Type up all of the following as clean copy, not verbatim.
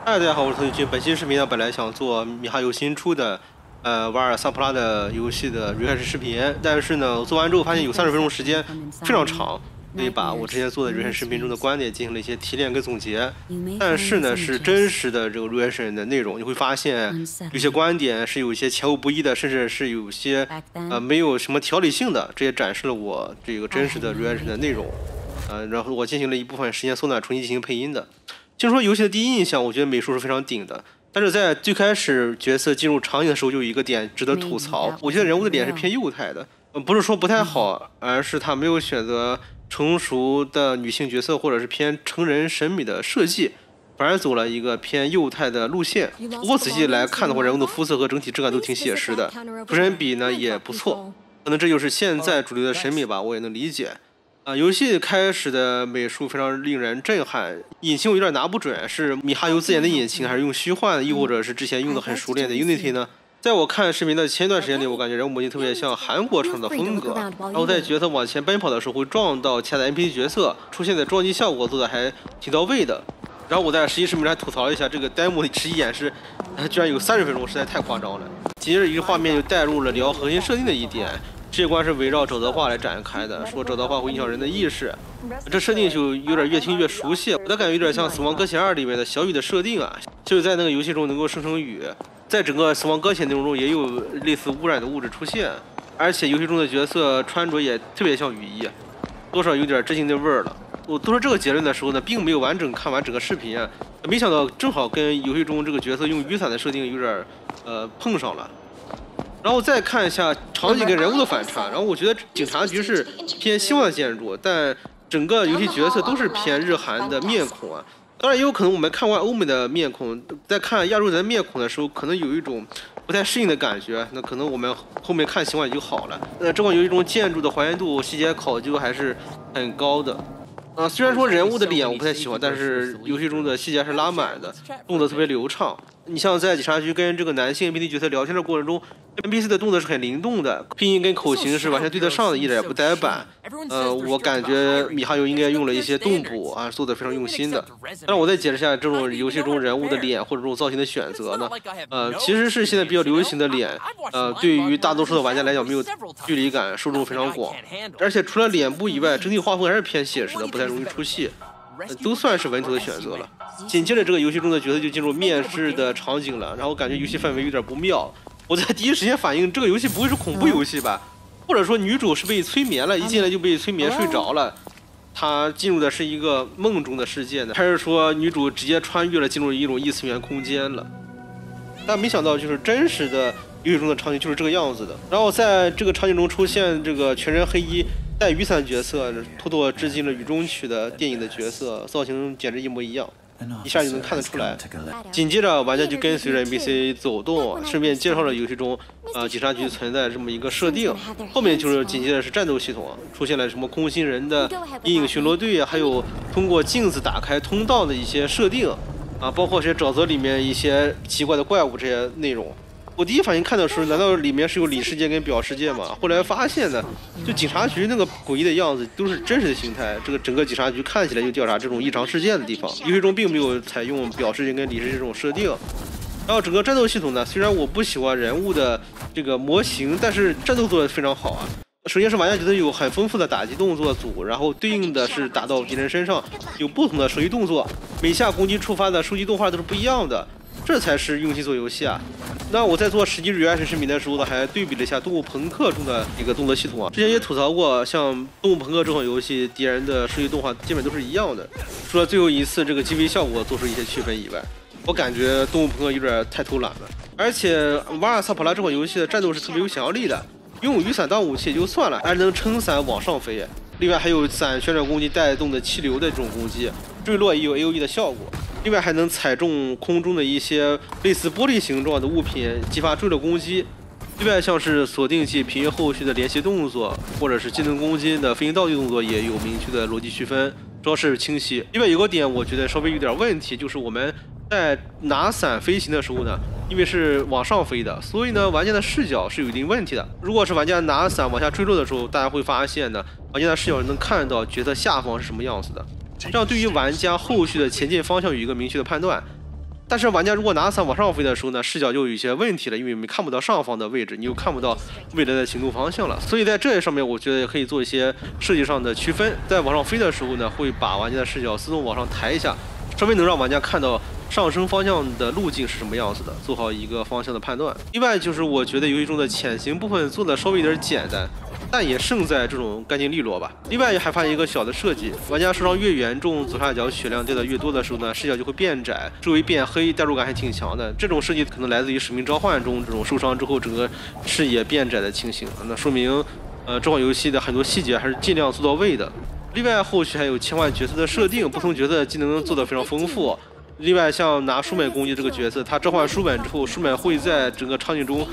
嗨，大家好，我是腾讯。本期视频呢，本来想做米哈游新出的瓦尔萨普拉的游戏的 react 视频，但是呢，我做完之后发现有30分钟时间，非常长，所以把我之前做的 react 视频中的观点进行了一些提炼跟总结。但是呢，是真实的这个 reaction 的内容，你会发现有些观点是有一些前后不一的，甚至是有些没有什么条理性的，这也展示了我这个真实的 reaction 的内容。然后我进行了一部分时间缩短，重新进行配音的。就说游戏的第一印象，我觉得美术是非常顶的，但是在最开始角色进入场景的时候，就有一个点值得吐槽。我觉得人物的脸是偏幼态的，不是说不太好，而是他没有选择成熟的女性角色或者是偏成人审美的设计，反而走了一个偏幼态的路线。不过仔细来看的话，人物的肤色和整体质感都挺写实的，出身比呢也不错，可能这就是现在主流的审美吧，我也能理解。游戏开始的美术非常令人震撼，引擎我有点拿不准，是米哈游自研的引擎，还是用虚幻，又或者是之前用的很熟练的 Unity 呢？在我看视频的前一段时间里，我感觉人物模型特别像韩国厂的风格，然后在角色往前奔跑的时候会撞到其他的 NPC 角色，出现的撞击效果做的还挺到位的。然后我在实际视频上还吐槽了一下这个 demo 的实际演示，居然有30分钟，实在太夸张了。紧接着一个画面就带入了聊核心设定的一点。世界观是围绕沼泽化来展开的，说沼泽化会影响人的意识，这设定就有点越听越熟悉，我的感觉有点像《死亡搁浅2》里面的小雨的设定啊，就是在那个游戏中能够生成雨，在整个《死亡搁浅》内容中也有类似污染的物质出现，而且游戏中的角色穿着也特别像雨衣，多少有点致敬的味儿了。我做出这个结论的时候呢，并没有完整看完整个视频啊，没想到正好跟游戏中这个角色用雨伞的设定有点碰上了。然后再看一下场景跟人物的反差，然后我觉得警察局是偏西方的建筑，但整个游戏角色都是偏日韩的面孔啊。当然也有可能我们看完欧美的面孔，在看亚洲人的面孔的时候，可能有一种不太适应的感觉。那可能我们后面看习惯也就好了。这款游戏中建筑的还原度、细节考究还是很高的。虽然说人物的脸我不太喜欢，但是游戏中的细节是拉满的，动作特别流畅。你像在警察局跟这个男性 NPC 角色聊天的过程中 ，NPC 的动作是很灵动的，拼音跟口型是完全对得上的，一点也不呆板。我感觉米哈游应该用了一些动捕啊，做得非常用心的。让我再解释一下这种游戏中人物的脸或者这种造型的选择呢，其实是现在比较流行的脸，对于大多数的玩家来讲没有距离感，受众非常广，而且除了脸部以外，整体画风还是偏写实的，不太容易出戏。都算是稳妥的选择了。紧接着，这个游戏中的角色就进入面试的场景了，然后感觉游戏氛围有点不妙。我在第一时间反应，这个游戏不会是恐怖游戏吧？或者说女主是被催眠了，一进来就被催眠睡着了，她进入的是一个梦中的世界呢？还是说女主直接穿越了，进入一种异次元空间了？但没想到，就是真实的游戏中的场景就是这个样子的。然后在这个场景中出现这个全身黑衣带雨伞角色，妥妥致敬了《雨中曲》的电影的角色，造型简直一模一样，一下就能看得出来。紧接着，玩家就跟随着 NPC 走动，顺便介绍了游戏中警察局存在这么一个设定。后面就是紧接着是战斗系统，出现了什么空心人的阴影巡逻队，还有通过镜子打开通道的一些设定包括这些沼泽里面一些奇怪的怪物这些内容。我第一反应看到时候，难道里面是有里世界跟表世界吗？后来发现呢，就警察局那个诡异的样子都是真实的形态。这个整个警察局看起来就调查这种异常事件的地方。游戏中并没有采用表世界跟里世界这种设定。然后整个战斗系统呢，虽然我不喜欢人物的这个模型，但是战斗做得非常好啊。首先是玩家觉得有很丰富的打击动作组，然后对应的是打到敌人身上有不同的射击动作，每下攻击触发的数据动画都是不一样的。这才是用心做游戏啊！那我在做实际 reaction 视频的时候呢，还对比了一下《动物朋克》中的一个动作系统啊。之前也吐槽过，像《动物朋克》这款游戏，敌人的数据动画基本都是一样的，除了最后一次这个击飞效果做出一些区分以外，我感觉《动物朋克》有点太偷懒了。而且《瓦尔萨普拉》这款游戏的战斗是特别有想象力的，用雨伞当武器也就算了，还能撑伞往上飞。另外还有伞旋转攻击带动的气流的这种攻击，坠落也有 AOE 的效果。另外还能踩中空中的一些类似玻璃形状的物品，激发坠落攻击。另外像是锁定器平移后续的连续动作，或者是技能攻击的飞行倒地动作，也有明确的逻辑区分，招式清晰。另外有个点我觉得稍微有点问题，就是我们在拿伞飞行的时候呢，因为是往上飞的，所以呢玩家的视角是有一定问题的。如果是玩家拿伞往下坠落的时候，大家会发现呢，玩家的视角能看到角色下方是什么样子的。这样对于玩家后续的前进方向有一个明确的判断。但是玩家如果拿伞往上飞的时候呢，视角就有一些问题了，因为你看不到上方的位置，你又看不到未来的行动方向了。所以在这上面，我觉得也可以做一些设计上的区分。在往上飞的时候呢，会把玩家的视角自动往上抬一下，稍微能让玩家看到上升方向的路径是什么样子的，做好一个方向的判断。另外就是我觉得游戏中的潜行部分做的稍微有点简单，但也胜在这种干净利落吧。另外还发现一个小的设计，玩家受伤越严重，左下角血量掉的越多的时候呢，视角就会变窄，周围变黑，代入感还挺强的。这种设计可能来自于《使命召唤》中这种受伤之后整个视野变窄的情形，那说明这款游戏的很多细节还是尽量做到位的。另外后续还有切换角色的设定，不同角色的技能做得非常丰富。另外，像拿书本攻击这个角色，他召唤书本之后，书本会在整个场景中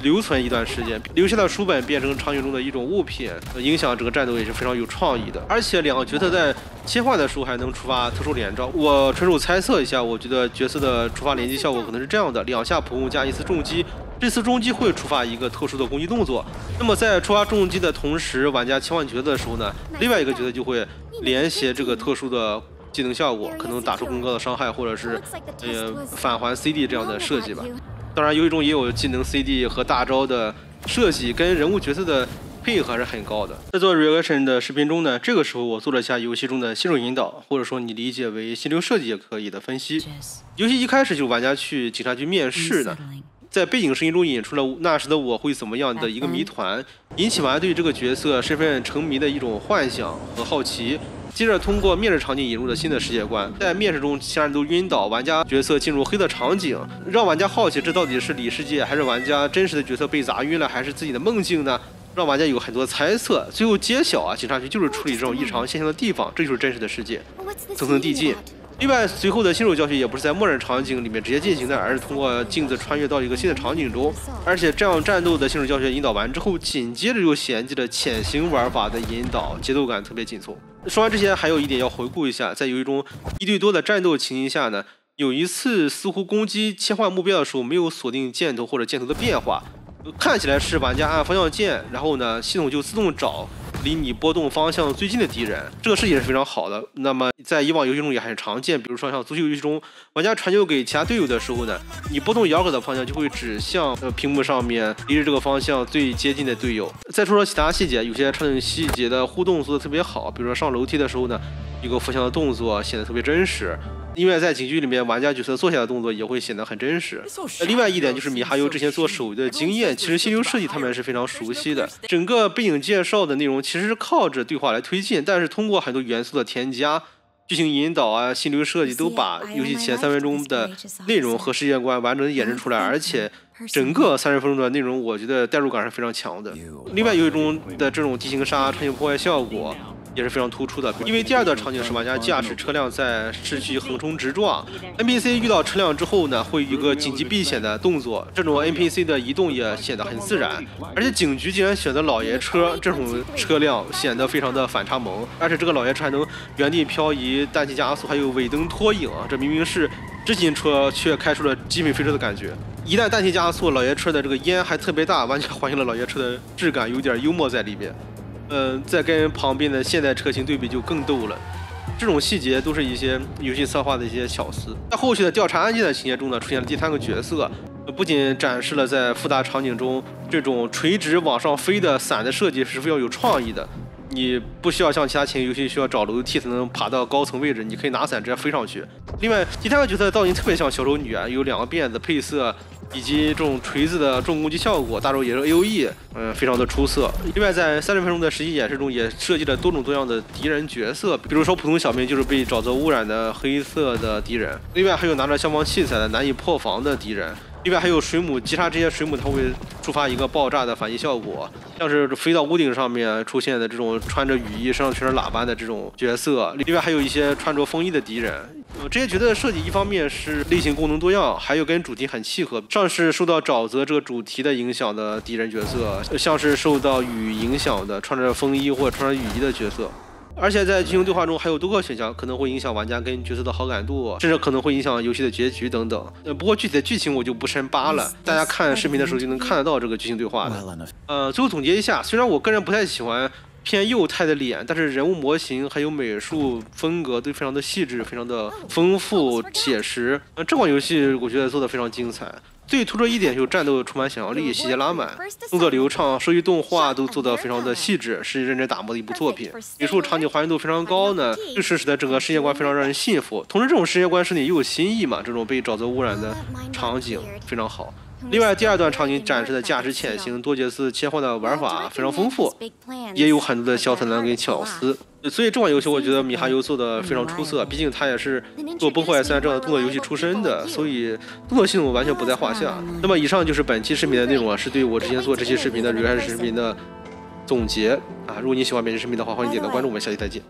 留存一段时间，留下的书本变成场景中的一种物品，影响整个战斗也是非常有创意的。而且两个角色在切换的时候还能触发特殊连招。我纯属猜测一下，我觉得角色的触发连击效果可能是这样的：两下普攻加一次重击。这次重击会触发一个特殊的攻击动作，那么在触发重击的同时，玩家切换角色的时候呢，另外一个角色就会连携这个特殊的技能效果，可能打出更高的伤害，或者是返还 CD 这样的设计吧。当然，游戏中也有技能 CD 和大招的设计，跟人物角色的配合还是很高的。在做 reaction 的视频中呢，这个时候我做了一下游戏中的新手引导，或者说你理解为心流设计也可以的分析。游戏一开始就玩家去警察局面试的。在背景声音中引出了那时的我会怎么样的一个谜团，引起玩家对这个角色身份沉迷的一种幻想和好奇。接着通过面试场景引入了新的世界观，在面试中其他人都晕倒，玩家角色进入黑的场景，让玩家好奇这到底是里世界，还是玩家真实的角色被砸晕了，还是自己的梦境呢？让玩家有很多猜测。最后揭晓警察局就是处理这种异常现象的地方，这就是真实的世界，层层递进。另外，随后的新手教学也不是在默认场景里面直接进行的，而是通过镜子穿越到一个新的场景中。而且这样战斗的新手教学引导完之后，紧接着又衔接着潜行玩法的引导，节奏感特别紧凑。说完这些，还有一点要回顾一下，在游戏中1对多的战斗情形下呢，有一次似乎攻击切换目标的时候没有锁定箭头或者箭头的变化，看起来是玩家按方向键，然后呢系统就自动找离你波动方向最近的敌人，这个设计也是非常好的。那么在以往游戏中也很常见，比如说像足球游戏中，玩家传球给其他队友的时候呢，你波动摇杆的方向就会指向屏幕上面离着这个方向最接近的队友。再说说其他细节，有些场景细节的互动做的特别好，比如说上楼梯的时候呢，一个扶墙的动作显得特别真实。因为在警局里面，玩家角色坐下的动作也会显得很真实。另外一点就是米哈游之前做手游的经验，其实心流设计他们是非常熟悉的。整个背景介绍的内容其实是靠着对话来推进，但是通过很多元素的添加、剧情引导啊、心流设计，都把游戏前3分钟的内容和世界观完整的演示出来，而且整个30分钟的内容，我觉得代入感是非常强的。另外，游戏中的这种地形杀、场景破坏效果也是非常突出的，因为第二段场景是玩家驾驶车辆在市区横冲直撞 ，NPC 遇到车辆之后呢，会有一个紧急避险的动作，这种 NPC 的移动也显得很自然，而且警局竟然选择老爷车这种车辆，显得非常的反差萌，而且这个老爷车还能原地漂移、氮气加速，还有尾灯拖影，这明明是直行车却开出了极品飞车的感觉。一旦氮气加速，老爷车的这个烟还特别大，完全还原了老爷车的质感，有点幽默在里面。再跟旁边的现代车型对比就更逗了。这种细节都是一些游戏策划的一些巧思。在后续的调查案件的情节中呢，出现了第3个角色，不仅展示了在复杂场景中这种垂直往上飞的伞的设计是非常有创意的。你不需要像其他情景游戏需要找楼梯才能爬到高层位置，你可以拿伞直接飞上去。另外，第3个角色的造型特别像小丑女啊，有2个辫子配色，以及这种锤子的重攻击效果，大招也是 AOE， 非常的出色。另外，在30分钟的实际演示中，也设计了多种多样的敌人角色，比如说普通小兵就是被沼泽污染的黑色的敌人，另外还有拿着消防器材的难以破防的敌人。另外还有水母击杀这些水母，它会触发一个爆炸的反击效果，像是飞到屋顶上面出现的这种穿着雨衣、身上全是喇叭的这种角色。另外还有一些穿着风衣的敌人。这些角色的设计一方面是类型功能多样，还有跟主题很契合，像是受到沼泽这个主题的影响的敌人角色，像是受到雨影响的穿着风衣或者穿着雨衣的角色。而且在剧情对话中还有多个选项，可能会影响玩家跟角色的好感度，甚至可能会影响游戏的结局等等。不过具体的剧情我就不深扒了，大家看视频的时候就能看得到这个剧情对话的。最后总结一下，虽然我个人不太喜欢偏幼态的脸，但是人物模型还有美术风格都非常的细致，非常的丰富写实。这款游戏我觉得做的非常精彩。最突出一点就是战斗充满想象力，细节拉满，动作流畅，设计动画都做得非常的细致，是认真打磨的一部作品。美术场景还原度非常高呢，就是使得整个世界观非常让人信服。同时，这种世界观设定也有新意嘛，这种被沼泽污染的场景非常好。另外，第二段场景展示的驾驶潜行、多角色切换的玩法非常丰富，也有很多的小彩蛋跟巧思。所以这款游戏我觉得米哈游做的非常出色，毕竟他也是做崩坏3这样的动作游戏出身的，所以动作系统完全不在话下。那么以上就是本期视频的内容啊，是对我之前做这期视频的 Rehash 视频的总结啊。如果你喜欢本期视频的话，欢迎点赞关注，我们下期再见。